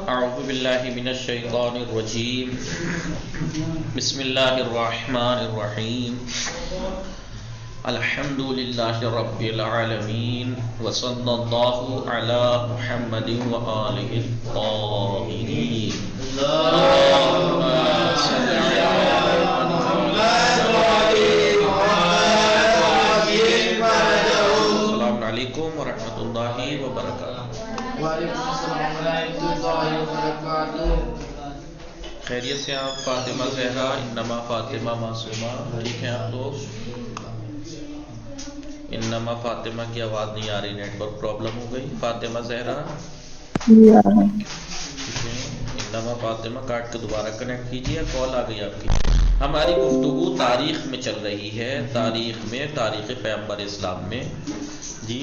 أعوذ بالله من الشيطان الرجيم بسم الله الرحمن الرحيم الحمد لله رب العالمين وصلى الله على محمد وآله الطاهرين اللهم صل على السلام علیکم ورحمۃ اللہ وبرکاتہ۔ وعلیکم السلام ورحمۃ اللہ وبرکاتہ۔ خیریت سے آپ؟ فاطمہ زہرا انما فاطمہ معصومہ ٹھیک ہیں آپ لوگ؟ انما فاطمہ کی آواز نہیں آ رہی، نیٹ ورک پرابلم ہو گئی۔ فاطمہ زہرا ٹھیک ہے، انما فاطمہ کاٹ کے دوبارہ کنیکٹ کیجیے، کال آ گئی آپ کی۔ ہماری گفتگو تاریخ میں چل رہی ہے، تاریخ میں، تاریخ پیغمبر اسلام میں جی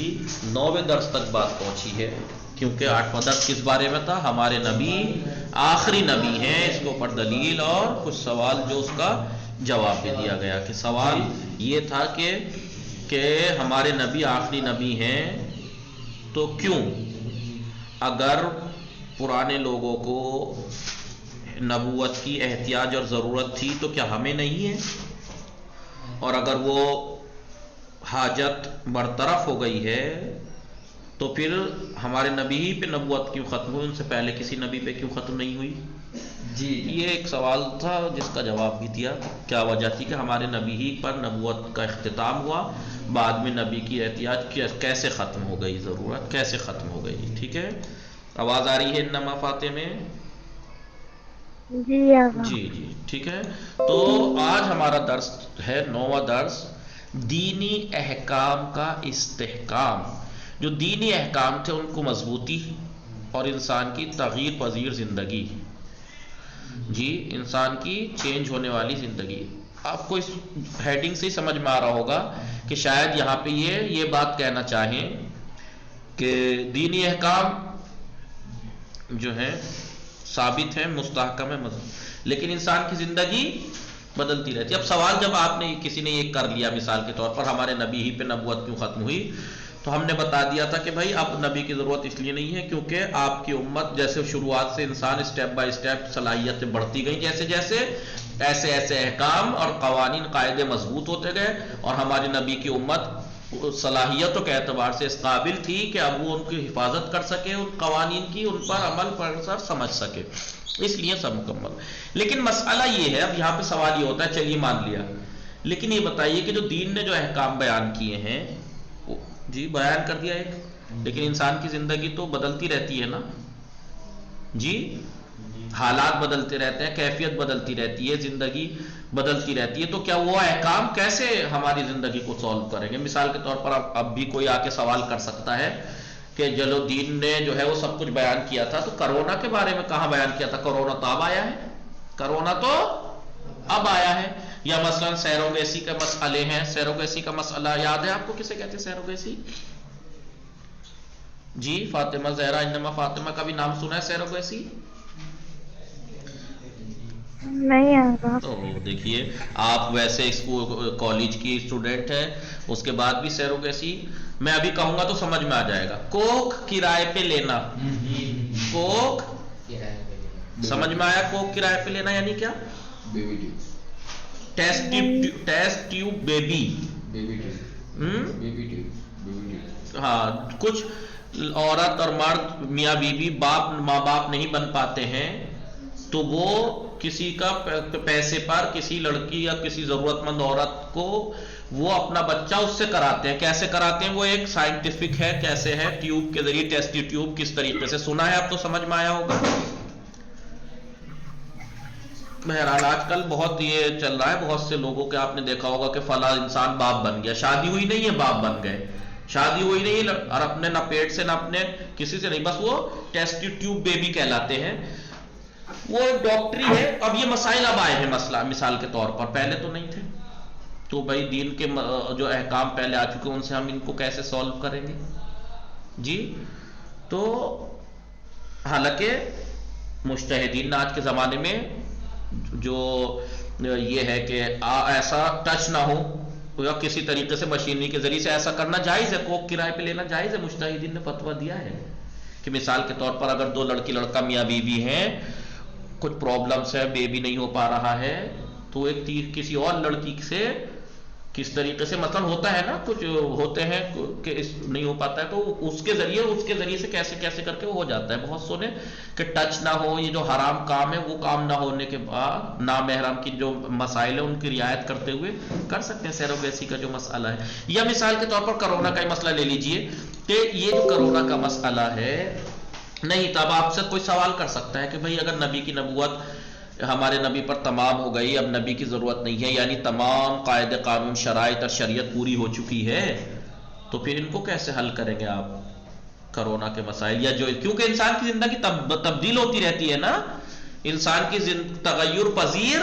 9ویں درس تک بات پہنچی ہے، کیونکہ 8واں درس کس بارے میں تھا؟ ہمارے نبی آخری نبی ہیں، اس کے اوپر دلیل اور کچھ سوال جو اس کا جواب بھی دیا گیا، کہ سوال یہ تھا کہ ہمارے نبی آخری نبی ہیں تو کیوں؟ اگر پرانے لوگوں کو نبوت کی احتیاج اور ضرورت تھی تو کیا ہمیں نہیں ہے؟ اور اگر وہ حاجت برطرف ہو گئی ہے تو پھر ہمارے نبی ہی پہ نبوت کیوں ختم ہوئی، ان سے پہلے کسی نبی پہ کیوں ختم نہیں ہوئی؟ جی یہ ایک سوال تھا جس کا جواب بھی دیا، کیا وجہ تھی کہ ہمارے نبی ہی پر نبوت کا اختتام ہوا، بعد میں نبی کی احتیاج کیسے ختم ہو گئی، ضرورت کیسے ختم ہو گئی؟ ٹھیک ہے، آواز آ رہی ہے انما فاطمہ؟ جی ٹھیک ہے۔ تو آج ہمارا درس ہے 9واں درس، دینی احکام کا استحکام۔ جو دینی احکام تھے ان کو مضبوطی اور انسان کی تغیر پذیر زندگی، جی انسان کی چینج ہونے والی زندگی۔ آپ کو اس ہیڈنگ سے ہی سمجھ میں آ رہا ہوگا کہ شاید یہاں پہ یہ بات کہنا چاہیں کہ دینی احکام جو ہیں ثابت ہیں، مستحکم ہے، لیکن انسان کی زندگی بدلتی رہتی ہے۔ اب سوال جب آپ نے کسی نے یہ کر لیا، مثال کے طور پر ہمارے نبی ہی پہ نبوت کیوں ختم ہوئی، تو ہم نے بتا دیا تھا کہ بھائی اب نبی کی ضرورت اس لیے نہیں ہے کیونکہ آپ کی امت جیسے شروعات سے انسان اسٹیپ بائی اسٹیپ صلاحیتیں بڑھتی گئی، جیسے جیسے ایسے احکام اور قوانین قاعدے مضبوط ہوتے گئے، اور ہماری نبی کی امت صلاحیتوں کے اعتبار سے اس قابل تھی کہ اب وہ ان کی حفاظت کر سکے، ان قوانین کی، ان پر عمل پر سمجھ سکے، اس لیے سب مکمل۔ لیکن مسئلہ یہ ہے، اب یہاں پہ سوال یہ ہوتا ہے، چلیے مان لیا، لیکن یہ بتائیے کہ جو دین نے جو احکام بیان کیے ہیں، جی بیان کر دیا ایک، لیکن انسان کی زندگی تو بدلتی رہتی ہے نا، جی حالات بدلتے رہتے ہیں، کیفیت بدلتی رہتی ہے، زندگی بدلتی رہتی ہے، تو کیا وہ احکام کیسے ہماری زندگی کو سولو کریں گے؟ مثال کے طور پر اب بھی کوئی آ کے سوال کر سکتا ہے کہ چلو دین نے جو ہے وہ سب کچھ بیان کیا تھا، تو کرونا کے بارے میں کہاں بیان کیا تھا؟ کرونا تو اب آیا ہے، کرونا تو اب آیا ہے۔ یا مثلا سیروگیسی کے مسئلے ہیں، سیروگیسی کا مسئلہ یاد ہے آپ کو؟ کسے کہتے ہیں سیروگیسی؟ جی فاطمہ زہرا انما فاطمہ کا بھی نام سنا ہے سیروگیسی؟ نہیں آتا۔ تو دیکھیے آپ ویسے اسکول کالج کی اسٹوڈنٹ ہیں، اس کے بعد بھی سیروگیسی میں ابھی کہوں گا تو سمجھ میں آ جائے گا۔ کوک کرائے پہ لینا، کوک سمجھ میں آیا؟ کوک کرائے پہ لینا یعنی کیا؟ ٹیسٹ ٹیوب بیبی، ہاں کچھ عورت اور مرد میاں بیوی ماں باپ نہیں بن پاتے ہیں تو وہ کسی کا پیسے پر کسی لڑکی یا کسی ضرورت مند عورت کو وہ اپنا بچہ اس سے کراتے ہیں۔ کیسے کراتے ہیں؟ وہ ایک سائنٹیفک ہے، کیسے ہے؟ ٹیوب کے ذریعے، ٹیسٹ ٹیوب کس طریقے سے سنا ہے اب تو سمجھ میں آیا ہوگا۔ بہرحال آج کل بہت یہ چل رہا ہے، بہت سے لوگوں کے آپ نے دیکھا ہوگا کہ فلاں انسان باپ بن گیا، شادی ہوئی نہیں ہے باپ بن گئے، شادی ہوئی نہیں اور اپنے نہ پیٹ سے نہ اپنے کسی سے نہیں، بس وہ ٹیسٹ ٹیوب بیبی کہلاتے ہیں۔ وہ ایک ڈاکٹری ہے۔ اب یہ مسائل اب آئے ہیں، مسئلہ مثال کے طور پر پہلے تو نہیں تھے، تو بھائی دین کے جو احکام پہلے آ چکے ان سے ہم ان کو کیسے سولو کریں گے؟ جی تو حالانکہ مجتہدین آج کے زمانے میں جو یہ ہے کہ ایسا ٹچ نہ ہو یا کسی طریقے سے مشینری کے ذریعے سے ایسا کرنا جائز ہے، کوک کرائے پہ لینا جائز ہے، مجتہدین نے فتویٰ دیا ہے کہ کہ مثال کے طور پر اگر دو لڑکی لڑکا میاں بیوی ہیں، کچھ پرابلمس ہے، بیبی نہیں ہو پا رہا ہے، تو ایک کسی اور لڑکی سے کس طریقے سے مثلا ہوتا ہے نا، کچھ ہوتے ہیں کہ نہیں ہو پاتا ہے، تو اس کے ذریعے سے کیسے کیسے کر کے وہ ہو جاتا ہے. بہت سونے کہ ٹچ نہ ہو، یہ جو حرام کام ہے وہ کام نہ ہونے کے بعد نامحرم کی جو مسائل ہیں ان کی رعایت کرتے ہوئے کر سکتے ہیں سیروگیسی کا جو مسئلہ ہے. یا مثال کے طور پر کرونا کا ہی مسئلہ لے لیجئے کہ یہ جو کرونا کا مسئلہ ہے، نہیں تو اب آپ سے کوئی سوال کر سکتا ہے کہ بھئی اگر نبی کی نبوت ہمارے نبی پر تمام ہو گئی، اب نبی کی ضرورت نہیں ہے، یعنی تمام قاعدے قانون شرائط اور شریعت پوری ہو چکی ہے، تو پھر ان کو کیسے حل کریں گے آپ کرونا کے مسائل؟ یا جو کیونکہ انسان کی زندگی تبدیل ہوتی رہتی ہے نا، انسان کی تغیر پذیر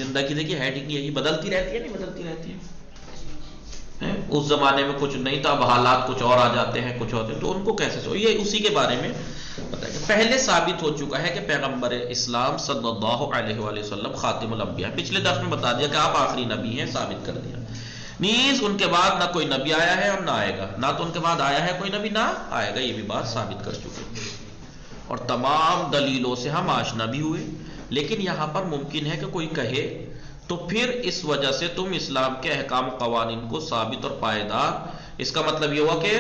زندگی، دیکھیے ہیڈنگ یہی بدلتی رہتی ہے، نہیں بدلتی رہتی ہے. اس زمانے میں کچھ نہیں تھا، اب حالات کچھ اور آ جاتے ہیں، کچھ ہوتے ہیں، تو ان کو کیسے یہ اسی کے بارے میں بتائیں گے. پہلے ثابت ہو چکا ہے کہ پیغمبر اسلام صلی اللہ علیہ وآلہ وسلم خاتم الانبیاء، پچھلے درس میں بتا دیا کہ آپ آخری نبی ہیں، ثابت کر دیا. نیز ان کے بعد نہ کوئی نبی آیا ہے اور نہ آئے گا، نہ تو ان کے بعد آیا ہے کوئی نبی نہ آئے گا، یہ بھی بات ثابت کر چکے ہیں. اور تمام دلیلوں سے ہم آشنا بھی ہوئے. لیکن یہاں پر ممکن ہے کہ کوئی کہے تو پھر اس وجہ سے تم اسلام کے احکام قوانین کو ثابت اور پائیدار، اس کا مطلب یہ ہوا کہ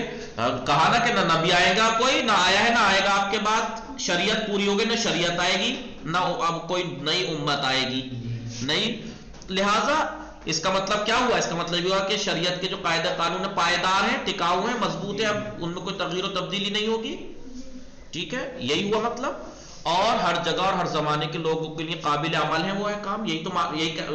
کہا نا کہ نہ نبی آئے گا کوئی، نہ آیا ہے نہ آئے گا آپ کے بعد، شریعت پوری ہوگی، نہ شریعت آئے گی، نہ اب کوئی نئی امت آئے گی نہیں. لہٰذا اس کا مطلب کیا ہوا؟ اس کا مطلب یہ ہوا کہ شریعت کے جو قاعدہ قانون پائیدار ہیں، ٹکاؤ ہیں، مضبوط ہیں، اب ان میں کوئی تغیر و تبدیلی نہیں ہوگی. ٹھیک ہے، یہی ہوا مطلب. اور ہر جگہ اور ہر زمانے کے لوگوں کے لیے قابل عمل ہے وہ احکام. یہی تو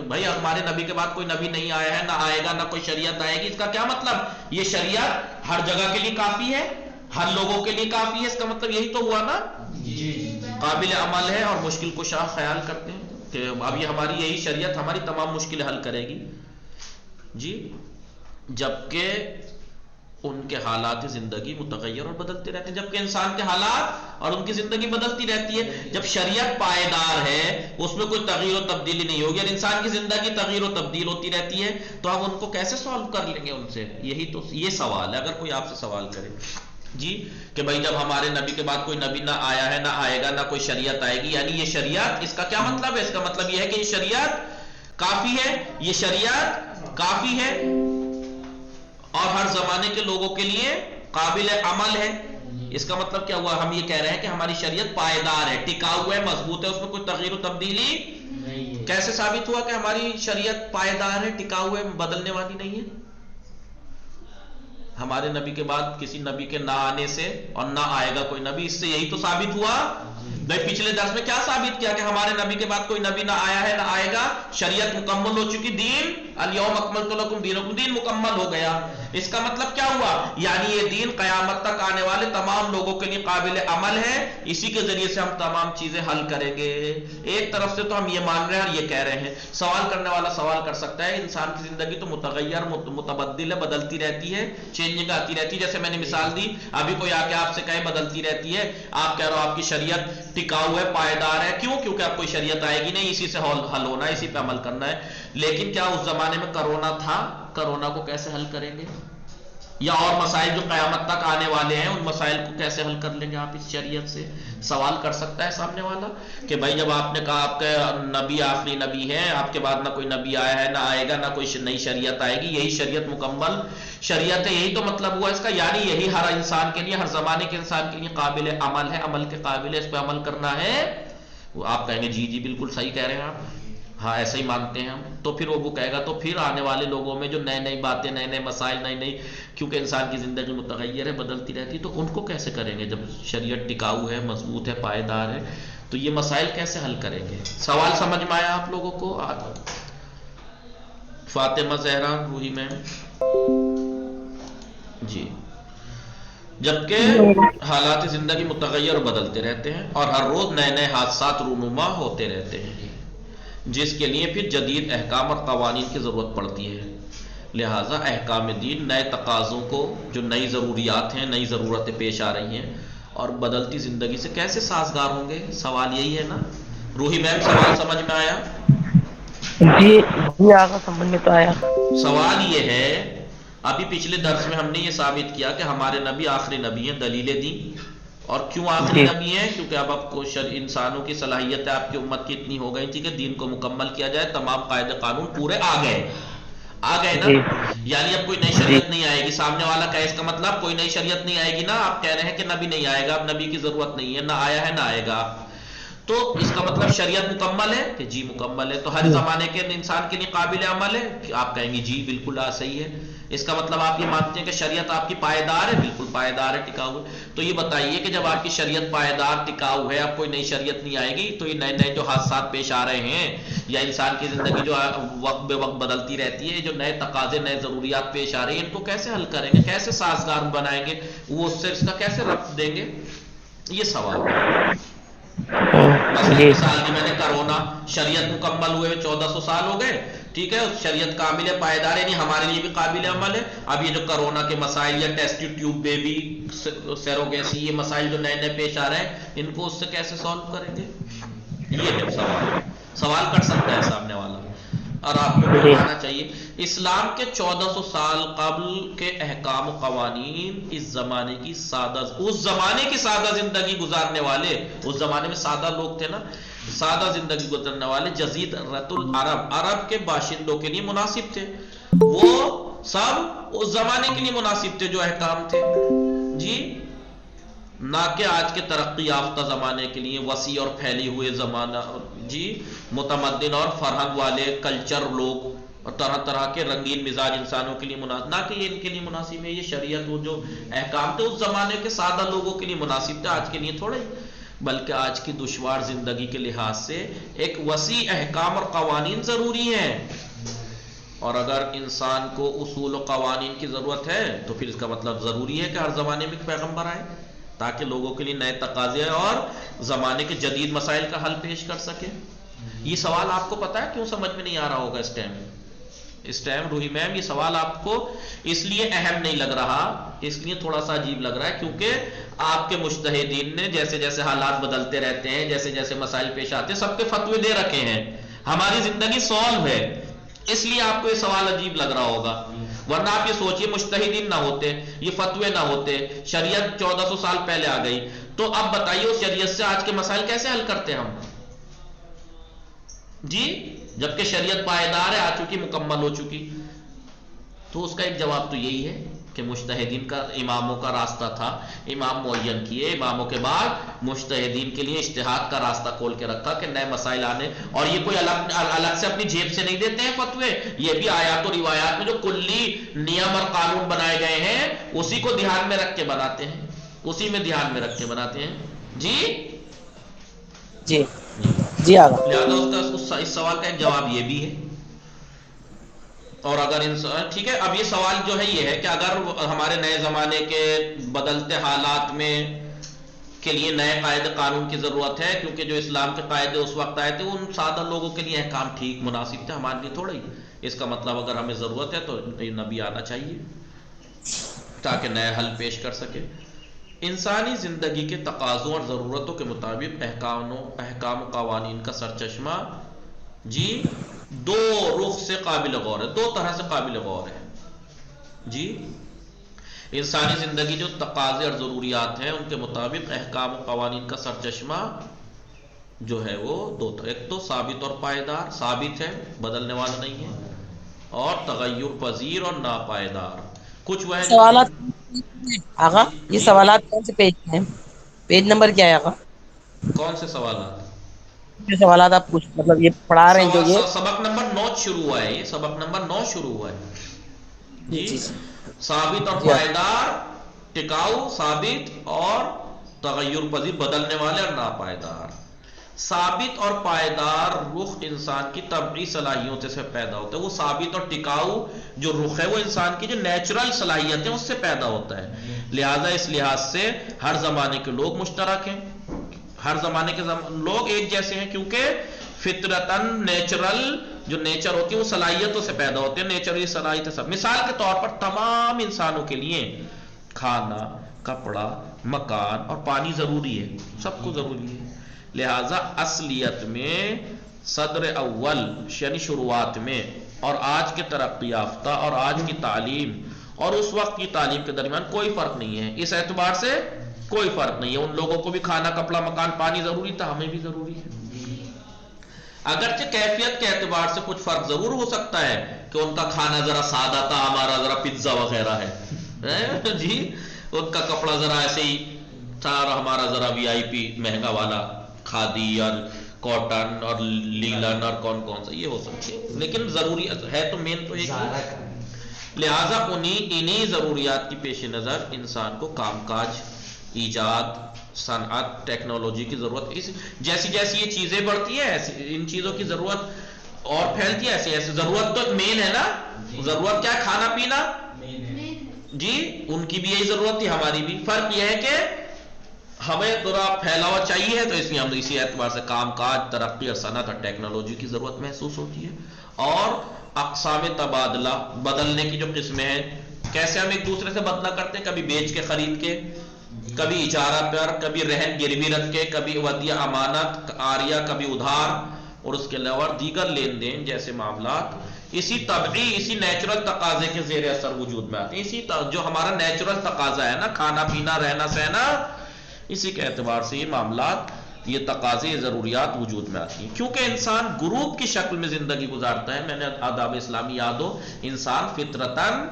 بھائی ہمارے نبی کے بعد کوئی نبی نہیں آیا ہے، نہ آئے گا، نہ کوئی شریعت آئے گی. اس کا کیا مطلب؟ یہ شریعت ہر جگہ کے لیے کافی ہے، ہر لوگوں کے لیے کافی ہے. اس کا مطلب یہی تو ہوا نا، قابل عمل ہے اور مشکل کشا خیال کرتے ہیں کہ اب یہ ہماری یہی شریعت ہماری تمام مشکلیں حل کرے گی. جی، جبکہ ان کے حالات زندگی متغیر اور بدلتے رہتے ہیں، جبکہ انسان کے حالات اور ان کی زندگی بدلتی رہتی ہے. جب شریعت پائیدار ہے، اس میں کوئی تغیر و تبدیلی نہیں ہوگی، اور انسان کی زندگی تغیر و تبدیل ہوتی رہتی ہے، تو ہم ان کو کیسے سالو کر لیں گے ان سے؟ یہی تو یہ سوال ہے اگر کوئی آپ سے سوال کرے جی کہ بھائی جب ہمارے نبی کے بعد کوئی نبی نہ آیا ہے، نہ آئے گا، نہ کوئی شریعت آئے گی، یعنی یہ شریعت، اس کا کیا مطلب ہے؟ اس کا مطلب یہ ہے کہ یہ شریعت کافی ہے، یہ شریعت کافی ہے اور ہر زمانے کے لوگوں کے لیے قابل عمل ہے. اس کا مطلب کیا ہوا؟ ہم یہ کہہ رہے ہیں کہ ہماری شریعت پائیدار ہے، ٹکاؤ ہے، مضبوط ہے، اس میں کوئی تغیر و تبدیلی نہیں ہے. کیسے ثابت ہوا کہ ہماری شریعت پائیدار ہے، ٹکاؤ ہے، بدلنے والی نہیں ہے؟ ہمارے نبی کے بعد کسی نبی کے نہ آنے سے اور نہ آئے گا کوئی نبی، اس سے یہی تو ثابت ہوا. بھائی پچھلے درس میں کیا ثابت کیا کہ ہمارے نبی کے بعد کوئی نبی نہ آیا ہے نہ آئے گا، شریعت مکمل ہو چکی، دین الیوم اکملت لکم دینکم، دین مکمل ہو گیا. اس کا مطلب کیا ہوا؟ یعنی یہ دین قیامت تک آنے والے تمام لوگوں کے لیے قابل عمل ہے، اسی کے ذریعے سے ہم تمام چیزیں حل کریں گے. ایک طرف سے تو ہم یہ مان رہے ہیں اور یہ کہہ رہے ہیں. سوال کرنے والا سوال کر سکتا ہے انسان کی زندگی تو متغیر متبدل ہے، بدلتی رہتی ہے، چینجنگ آتی رہتی ہے. جیسے میں نے مثال دی، ابھی کوئی آ کے آپ سے کہے بدلتی رہتی ہے، آپ کہہ رہے ہو آپ کی شریعت ٹکاؤ ہے، پائیدار ہے. کیوں؟ کیونکہ اب کوئی شریعت آئے گی نہیں، اسی سے حل ہونا ہے، اسی پہ عمل کرنا ہے. لیکن کیا اس زمانے میں کرونا تھا؟ کرونا کو کیسے حل کریں گے؟ یا اور مسائل جو قیامت تک آنے والے ہیں، ان مسائل کو کیسے حل کر لیں گے آپ اس شریعت سے؟ سوال کر سکتا ہے سامنے والا کہ بھائی جب آپ نے کہا آپ کا نبی آخری نبی ہے، آپ کے بعد نہ کوئی نبی آیا ہے، نہ آئے گا، نہ کوئی نئی شریعت آئے گی، یہی شریعت مکمل شریعت ہے، یہی تو مطلب ہوا اس کا. یعنی یہی ہر انسان کے لیے، ہر زمانے کے انسان کے لیے قابل عمل ہے، عمل کے قابل ہے، اس پہ عمل کرنا ہے. وہ آپ کہیں گے جی جی بالکل صحیح کہہ رہے ہیں آپ، ہاں ایسا ہی مانتے ہیں ہم. تو پھر وہ کہے گا تو پھر آنے والے لوگوں میں جو نئے نئی باتیں، نئے نئے مسائل، نئی نئی، کیونکہ انسان کی زندگی متغیر ہے، بدلتی رہتی، تو ان کو کیسے کریں گے؟ جب شریعت ٹکاؤ ہے، مضبوط ہے، پائیدار ہے، تو یہ مسائل کیسے حل کریں گے؟ سوال سمجھ میں آیا آپ لوگوں کو؟ فاطمہ زہرا روحی میم جی. جبکہ حالات زندگی متغیر بدلتے رہتے ہیں اور ہر روز نئے نئے حادثات رونما ہوتے رہتے ہیں، جس کے لیے پھر جدید احکام اور قوانین کی ضرورت پڑتی ہے. لہٰذا احکام دین نئے تقاضوں کو، جو نئی ضروریات ہیں، نئی ضرورتیں پیش آ رہی ہیں، اور بدلتی زندگی سے کیسے سازگار ہوں گے؟ سوال یہی ہے نا. روحی میم سوال سمجھ میں آیا؟ جی جی آقا سمجھ میں تو آیا. سوال یہ ہے، ابھی پچھلے درس میں ہم نے یہ ثابت کیا کہ ہمارے نبی آخری نبی ہیں، دلیلیں دی. اور کیوں آخری نبی ہیں؟ کیونکہ اب کو انسانوں کی صلاحیت آپ کی امت کی اتنی ہو گئی تھی کہ دین کو مکمل کیا جائے، تمام قاعدے قانون پورے آ گئے نا، یعنی اب کوئی نئی شریعت نہیں آئے گی۔ سامنے والا کا اس کا مطلب کوئی نئی شریعت نہیں آئے گی نا، آپ کہہ رہے ہیں کہ نبی نہیں آئے گا، اب نبی کی ضرورت نہیں ہے، نہ آیا ہے نہ آئے گا، تو اس کا مطلب شریعت مکمل ہے کہ جی مکمل ہے، تو ہر زمانے کے انسان کے لیے قابل عمل ہے کہ آپ کہیں گے جی بالکل صحیح ہے۔ اس کا مطلب آپ یہ مانتے ہیں کہ شریعت آپ کی پائیدار ہے؟ بالکل پائیدار ہے، ٹکاؤ ہے۔ تو یہ بتائیے کہ جب آپ کی شریعت پائیدار ٹکاؤ ہے، اب کوئی نئی شریعت نہیں آئے گی، تو یہ نئے نئے جو حادثات پیش آ رہے ہیں یا انسان کی زندگی جو وقت بے وقت بدلتی رہتی ہے، جو نئے تقاضے نئے ضروریات پیش آ رہے ہیں، ان کو کیسے حل کریں گے، کیسے سازگار بنائیں گے، وہ اس سے اس کا کیسے ربط دیں گے؟ یہ سوال ہے۔ مثال کی میں نے کرونا، شریعت مکمل ہوئے 1400 سال ہو گئے، ٹھیک ہے، شریعت کامل ہے، پائیدار ہے، نہیں ہمارے لیے بھی قابل عمل ہے۔ اب یہ جو کرونا کے مسائل یا ٹیسٹ ٹیوب بیبی سیروگیسی، یہ مسائل جو نئے نئے پیش آ رہے ہیں، ان کو اس سے کیسے سالو کریں گے؟ یہ ہے سوال کر سکتا ہے سامنے والا، اور آپ کو بتانا چاہیے اسلام کے 1400 سال قبل کے احکام و قوانین اس زمانے کی سادہ زندگی گزارنے والے، اس زمانے میں سادہ لوگ تھے نا، سادہ زندگی گزارنے والے جزیرۃ العرب، عرب کے باشندوں کے لیے مناسب تھے، وہ سب اس زمانے کے لیے مناسب تھے جو احکام تھے جی، نہ کہ آج کے ترقی یافتہ زمانے کے لیے، وسیع اور پھیلی ہوئے زمانہ جی، متمدن اور فرہنگ والے کلچر لوگ اور طرح طرح کے رنگین مزاج انسانوں کے لیے مناسب، نہ کہ یہ ان کے لیے مناسب ہے، یہ شریعت وہ جو احکام تھے اس زمانے کے سادہ لوگوں کے لیے مناسب تھے، آج کے لیے تھوڑا ہی، بلکہ آج کی دشوار زندگی کے لحاظ سے ایک وسیع احکام اور قوانین ضروری ہیں، اور اگر انسان کو اصول و قوانین کی ضرورت ہے تو پھر اس کا مطلب ضروری ہے کہ ہر زمانے میں پیغمبر آئے تاکہ لوگوں کے لیے نئے تقاضے اور زمانے کے جدید مسائل کا حل پیش کر سکے۔ یہ سوال آپ کو پتا ہے کیوں سمجھ میں نہیں آ رہا ہوگا اس ٹائم روحی میم، یہ سوال آپ کو اس لیے اہم نہیں لگ رہا، اس لیے تھوڑا سا عجیب لگ رہا ہے کیونکہ آپ کے مجتہدین نے جیسے جیسے حالات بدلتے رہتے ہیں، جیسے جیسے مسائل پیش آتے ہیں، سب کے فتوے دے رکھے ہیں، ہماری زندگی سالو ہے، اس لیے آپ کو یہ سوال عجیب لگ رہا ہوگا، ورنہ آپ یہ سوچئے مجتہدین نہ ہوتے، یہ فتوے نہ ہوتے، شریعت 1400 سال پہلے آ گئی، تو اب بتائیے اس شریعت سے آج کے مسائل کیسے حل کرتے ہم جی، جبکہ شریعت پائیدار ہے، آ چکی، مکمل ہو چکی۔ تو اس کا ایک جواب تو یہی ہے کہ مجتہدین کا، اماموں کا راستہ تھا، امام معین کیے، اماموں کے بعد مجتہدین کے لیے اجتہاد کا راستہ کھول کے رکھا کہ نئے مسائل آنے، اور یہ کوئی الگ سے اپنی جیب سے نہیں دیتے ہیں فتوے، یہ بھی آیات و روایات میں جو کلی نیم اور قانون بنائے گئے ہیں اسی کو دھیان میں رکھ کے بناتے ہیں، اسی میں دھیان میں رکھ کے بناتے ہیں جی جی جی آگا۔ لہٰذا اس سوال کا ایک جواب یہ بھی ہے، اور اگر انسان ٹھیک ہے، اب یہ سوال جو ہے یہ ہے کہ اگر ہمارے نئے زمانے کے بدلتے حالات میں کے لیے نئے قاعدے قانون کی ضرورت ہے، کیونکہ جو اسلام کے قاعدے اس وقت آئے تھے ان سادہ لوگوں کے لیے احکام ٹھیک مناسب تھے، ہمارے لیے تھوڑا ہی، اس کا مطلب اگر ہمیں ضرورت ہے تو نبی آنا چاہیے تاکہ نئے حل پیش کر سکے۔ انسانی زندگی کے تقاضوں اور ضرورتوں کے مطابق احکام و قوانین کا سرچشمہ جی دو رخ سے قابل غور ہے، دو طرح سے قابل غور ہے جی، انسانی زندگی جو تقاضے اور ضروریات ہیں ان کے مطابق احکام و قوانین کا سرچشمہ جو ہے وہ دو طرح، ایک تو ثابت اور پائیدار، ثابت ہے بدلنے والا نہیں ہے، اور تغیر پذیر اور ناپائیدار، کچھ وہ سوالات آگا، جی یہ جی سوالات کون سے پیج ہیں؟ پیج نمبر کیا ہے آگا؟ کون سے سوالات؟ جو سوالات آپ پوچھ مطلب یہ پڑھا رہے ہیں جو یہ سبق نمبر 9 شروع ہوا ہے، یہ سبق نمبر 9 شروع ہوا ہے جی، جی ثابت اور پائیدار، ٹکاؤ، ثابت اور تغیر پذیر، بدلنے والے اور ناپائیدار۔ ثابت اور پائیدار رخ انسان کی طبعی صلاحیتوں سے پیدا ہوتا ہے، وہ ثابت اور ٹکاؤ جو رخ ہے وہ انسان کی جو نیچرل صلاحیت ہے اس سے پیدا ہوتا ہے، لہذا اس لحاظ سے ہر زمانے کے لوگ مشترک ہیں، ہر زمانے کے لوگ ایک جیسے ہیں، کیونکہ فطرتاً نیچرل جو نیچر ہوتی ہے وہ صلاحیتوں سے پیدا ہوتے ہیں، نیچرلی صلاحیتیں سب، مثال کے طور پر تمام انسانوں کے لیے کھانا، کپڑا، مکان اور پانی ضروری ہے، سب کو ضروری ہے، لہذا اصلیت میں صدر اول یعنی شروعات میں اور آج کے ترقی یافتہ اور آج کی تعلیم اور اس وقت کی تعلیم کے درمیان کوئی فرق نہیں ہے، اس اعتبار سے کوئی فرق نہیں ہے. ان لوگوں کو بھی کھانا کپڑا مکان پانی ضروری تھا, ہمیں بھی ضروری ہے. اگرچہ کیفیت کے اعتبار سے کچھ فرق ضرور ہو سکتا ہے کہ ان کا کھانا ذرا سادہ تھا, ہمارا ذرا پیزا وغیرہ ہے جی, ان کا کپڑا ذرا ایسے ہی تھا اور ہمارا ذرا وی آئی پی مہنگا والا کھادی اور کاٹن اور لیلن اور کون کون سا, یہ ہو سکتی ہے. لیکن ضروری ہے تو مین تو ایک ہی. لہٰذا انہی ضروریات کی پیش نظر انسان کو کام کاج, ایجاد, صنعت, ٹیکنالوجی کی ضرورت. جیسی جیسی یہ چیزیں بڑھتی ہیں ایسی ان چیزوں کی ضرورت اور پھیلتی ہے. ایسے ایسے ضرورت تو مین ہے نا, ضرورت کیا ہے, کھانا پینا جی, ان کی بھی یہی ضرورت تھی, ہماری بھی. فرق یہ ہے کہ ہمیں تھوڑا پھیلاوا چاہیے تو اس لیے ہم اسی اعتبار سے کام کاج, ترقی اور صنعت اور ٹیکنالوجی کی ضرورت محسوس ہوتی ہے. اور اقسام تبادلہ, بدلنے کی جو قسمیں ہیں, کیسے ہم ایک دوسرے سے بدلہ کرتے ہیں, کبھی بیچ کے خرید کے, کبھی اجارہ پر, کبھی رہن گروی رکھ کے, کبھی ودیعہ امانت عاریہ, کبھی ادھار, اور اس کے علاوہ دیگر لین دین جیسے معاملات اسی طبعی اسی نیچرل تقاضے کے زیر اثر وجود میں آتے ہیں. اسی جو ہمارا نیچرل تقاضا ہے نا, کھانا پینا رہنا سہنا, اسی کے اعتبار سے یہ معاملات, یہ تقاضے, یہ ضروریات وجود میں آتی ہیں. کیونکہ انسان گروپ کی شکل میں زندگی گزارتا ہے. میں نے آداب اسلامی یاد ہو, انسان فطرتاً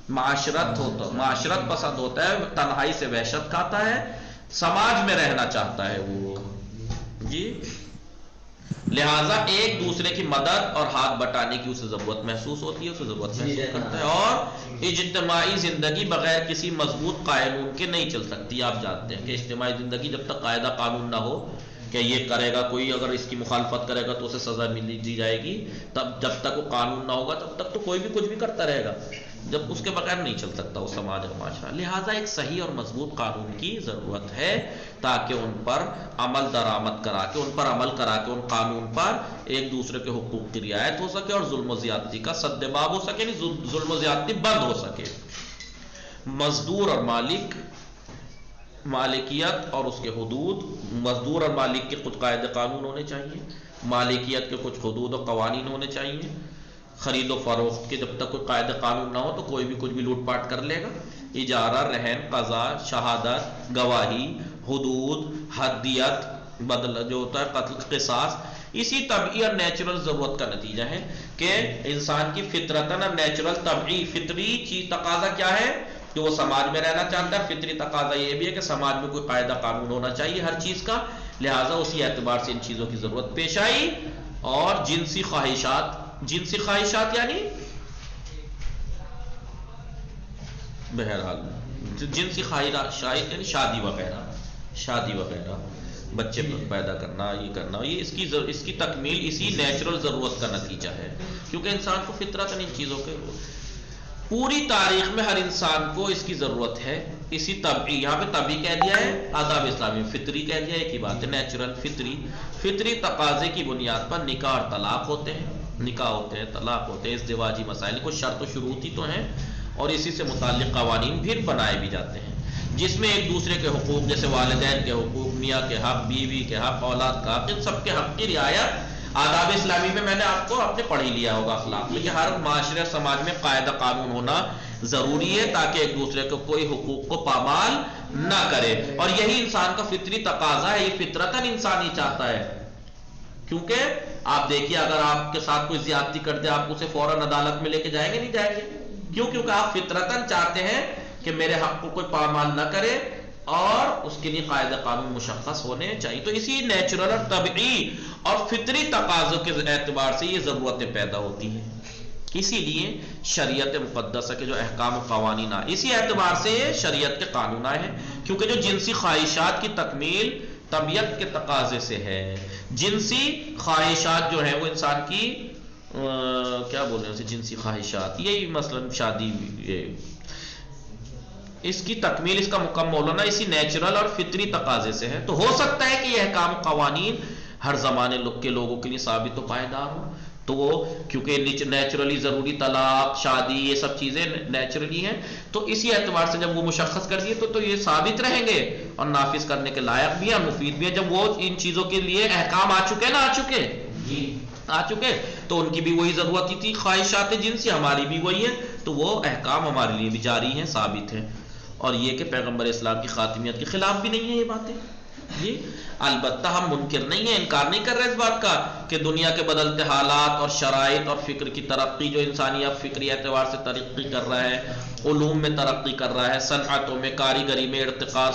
معاشرت پسند ہوتا ہے, تنہائی سے وحشت کھاتا ہے, سماج میں رہنا چاہتا ہے وہ جی. لہٰذا ایک دوسرے کی مدد اور ہاتھ بٹانے کی اسے ضرورت محسوس ہوتی ہے, اسے ضرورت محسوس کرتا ہے. اور اجتماعی زندگی بغیر کسی مضبوط قانون کے نہیں چل سکتی. آپ جانتے ہیں کہ اجتماعی زندگی جب تک قاعدہ قانون نہ ہو کہ یہ کرے گا کوئی, اگر اس کی مخالفت کرے گا تو اسے سزا دی جائے گی, تب جب تک وہ قانون نہ ہوگا تب تک تو کوئی بھی کچھ بھی کرتا رہے گا. جب اس کے بغیر نہیں چل سکتا وہ سماج اور معاشرہ. لہٰذا ایک صحیح اور مضبوط قانون کی ضرورت ہے تاکہ ان پر عمل درآمد کرا کے, ان پر عمل کرا کے, ان قانون پر ایک دوسرے کے حقوق کی رعایت ہو سکے اور ظلم و زیادتی کا سد باب ہو سکے, یعنی ظلم و زیادتی بند ہو سکے. مزدور اور مالک, مالکیت اور اس کے حدود, مزدور اور مالک کے خود قاعدے قانون ہونے چاہیے, مالکیت کے کچھ حدود و قوانین ہونے چاہیے. خرید و فروخت کے جب تک کوئی قاعدہ قانون نہ ہو تو کوئی بھی کچھ بھی لوٹ پاٹ کر لے گا. اجارہ, رہن, قضا, شہادت, گواہی, حدود, حدیت, بدل جو ہوتا ہے قتل, قصاص, اسی طبعی اور نیچرل ضرورت کا نتیجہ ہے کہ انسان کی فطرتاً اور نیچرل طبعی فطری چیز تقاضا کیا ہے کہ وہ سماج میں رہنا چاہتا ہے. فطری تقاضا یہ بھی ہے کہ سماج میں کوئی قاعدہ قانون ہونا چاہیے ہر چیز کا. لہٰذا اسی اعتبار سے ان چیزوں کی ضرورت پیش آئی. اور جنسی خواہشات, جنسی خواہشات یعنی بہرحال جنسی خواہشات یعنی شادی وغیرہ, شادی وغیرہ, بچے پیدا کرنا, یہ کرنا, یہ اس کی تکمیل اسی نیچرل ضرورت کا نتیجہ ہے. کیونکہ انسان کو فطرتاً ان چیزوں کے, پوری تاریخ میں ہر انسان کو اس کی ضرورت ہے. اسی طبعی, یہاں پہ طبعی کہہ دیا ہے, آداب اسلامی میں فطری کہہ دیا ہے, ایک ہی بات ہے, نیچرل فطری. فطری تقاضے کی بنیاد پر نکاح اور طلاق ہوتے ہیں, نکاح ہوتے ہیں, طلاق ہوتے ہیں, ازدواجی مسائل کو شرط و شروط ہی تو ہیں, اور اسی سے متعلق قوانین بھی بنائے بھی جاتے ہیں جس میں ایک دوسرے کے حقوق, جیسے والدین کے حقوق, میاں کے حق, بیوی کے حق, اولاد کا حق, ان سب کے حق کی رعایت آداب اسلامی میں میں نے آپ کو آپ نے پڑھ ہی لیا ہوگا اخلاق میں کہ ہر معاشرے سماج میں قاعدہ قانون ہونا ضروری ہے تاکہ ایک دوسرے کو کوئی حقوق کو پامال نہ کرے. اور یہی انسان کا فطری تقاضا ہے, یہ فطرتاً انسان ہی چاہتا ہے. کیونکہ آپ دیکھیے اگر آپ کے ساتھ کوئی زیادتی کر دے آپ اسے فوراً عدالت میں لے کے جائیں گے, نہیں جائیں گے. کیوں؟ کیونکہ آپ فطرتاً چاہتے ہیں کہ میرے حق کو کوئی پامال نہ کرے اور اس کے لیے قاعدہ قانون مشخص ہونے چاہیے. تو اسی نیچرل اور طبعی اور فطری تقاضوں کے اعتبار سے یہ ضرورتیں پیدا ہوتی ہیں. اسی لیے شریعت مقدسہ کے جو احکام و قوانین آئے اسی اعتبار سے یہ شریعت کے قانون آئے ہیں, کیونکہ جو جنسی خواہشات کی تکمیل طبیعت کے تقاضے سے ہے. جنسی خواہشات جو ہیں وہ انسان کی کیا بولیں اسے, جنسی خواہشات, یہی مثلا شادی, اس کی تکمیل, اس کا مکمل ہونا اسی نیچرل اور فطری تقاضے سے ہے. تو ہو سکتا ہے کہ یہ احکام قوانین ہر زمانے کے لوگوں کے لیے ثابت و پائیدار ہو, تو وہ کیونکہ نیچرلی ضروری طلاق, شادی, یہ سب چیزیں نیچرلی ہیں, تو اسی اعتبار سے جب وہ مشخص کر دیے تو یہ ثابت رہیں گے اور نافذ کرنے کے لائق بھی ہیں, مفید بھی ہیں. جب وہ ان چیزوں کے لیے احکام آ چکے نا, آ چکے تو ان کی بھی وہی ضرورت ہی تھی, خواہشات جنسی, ہماری بھی وہی ہے, تو وہ احکام ہمارے لیے بھی جاری ہیں, ثابت ہیں. اور یہ کہ پیغمبر اسلام کی خاتمیت کے خلاف بھی نہیں ہے یہ باتیں. جی البتہ ہم منکر نہیں ہیں، انکار نہیں کر رہے اس بات کا کہ دنیا کے بدلتے حالات اور شرائط اور فکر کی ترقی، جو انسانی اب فکری اعتبار سے ترقی کر رہا ہے، علوم میں ترقی کر رہا ہے، صنعتوں میں، کاریگری میں ارتقاء،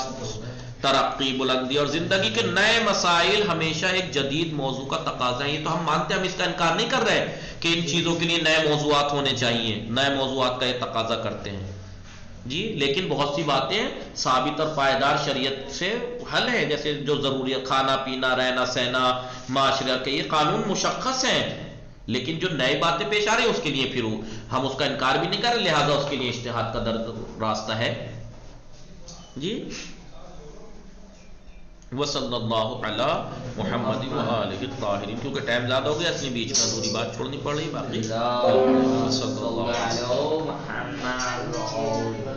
ترقی، بلندی اور زندگی کے نئے مسائل ہمیشہ ایک جدید موضوع کا تقاضا ہے. یہ تو ہم مانتے ہیں، ہم اس کا انکار نہیں کر رہے کہ ان چیزوں کے لیے نئے موضوعات ہونے چاہیے، نئے موضوعات کا یہ تقاضا کرتے ہیں. جی لیکن بہت سی باتیں ثابت اور پائیدار شریعت سے حل ہیں، جیسے جو ضروری کھانا پینا، رہنا سہنا، معاشرہ کے یہ قانون مشخص ہیں. لیکن جو نئے باتیں پیش آ رہی ہیں اس کے لیے پھر ہم اس کا انکار بھی نہیں کر رہے، لہٰذا اس کے لیے اجتہاد کا راستہ ہے. جی وصلی اللہ علی محمد وآلہ الطاہرین. کیونکہ ٹائم زیادہ ہو گیا اس لیے بیچ میں ادھوری بات چھوڑنی پڑ رہی. باقی صلی اللہ علیہ وسلم.